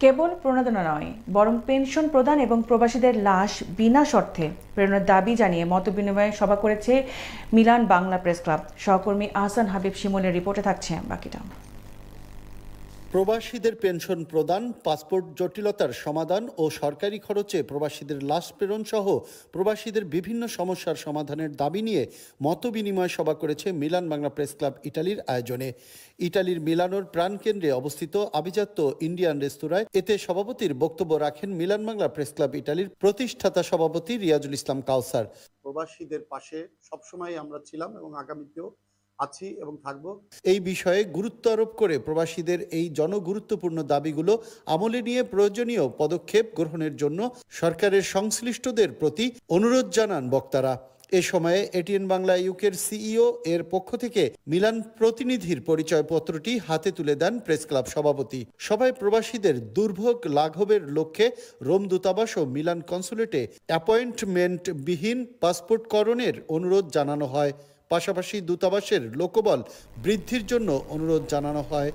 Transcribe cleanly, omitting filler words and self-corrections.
কেবল প্রণোদনা নয়, বরং পেনশন প্রদান এবং প্রবাসীদের লাশ বিনা শর্তে প্রেরণের দাবি জানিয়ে মতবিনিময় সভা করেছে মিলান বাংলা প্রেস ক্লাব। সহকর্মী আহসান হাবিব শিমুলের রিপোর্টে থাকছে বাকিটা। প্রবাসীদের পেনশন প্রদান, পাসপোর্ট জটিলতার সমাধান ও সরকারি খরচে প্রবাসীদের লাশ প্রেরণ সহ প্রবাসীদের বিভিন্ন সমস্যার সমাধানের দাবি নিয়ে মতবিনিময় সভা করেছে মিলান বাংলা প্রেস ক্লাব ইটালির আয়োজনে। ইটালির মিলানোর প্রাণকেন্দ্রে অবস্থিত আভিজাত্য ইন্ডিয়ান রেস্তোরাঁয় এতে সভাপতির বক্তব্য রাখেন মিলান বাংলা প্রেস ক্লাব ইটালির প্রতিষ্ঠাতা সভাপতি রিয়াজুল ইসলাম কাউসার। প্রবাসীদের পাশে সবসময় আমরা ছিলাম এবং আগামীতেও আছি এবং থাকব। এই বিষয়ে গুরুত্ব আরোপ করে প্রবাসীদের এই জনগুরুত্বপূর্ণ দাবিগুলো আমলে নিয়ে প্রয়োজনীয় পদক্ষেপ গ্রহণের জন্য সরকারের সংশ্লিষ্টদের প্রতি অনুরোধ জানান বক্তারা। এ সময়ে এটিএন বাংলা ইউকের সিইও এর পক্ষ থেকে মিলান প্রতিনিধির পরিচয়পত্রটি হাতে তুলে দেন প্রেস ক্লাব সভাপতি। সভায় প্রবাসীদের দুর্ভোগ লাঘবের লক্ষ্যে রোম দূতাবাস ও মিলান কনসুলেটে অ্যাপয়েন্টমেন্টবিহীন পাসপোর্টকরণের অনুরোধ জানানো হয়। পাশাপাশি দূতাবাসের লোকবল বৃদ্ধির জন্য অনুরোধ জানানো হয়।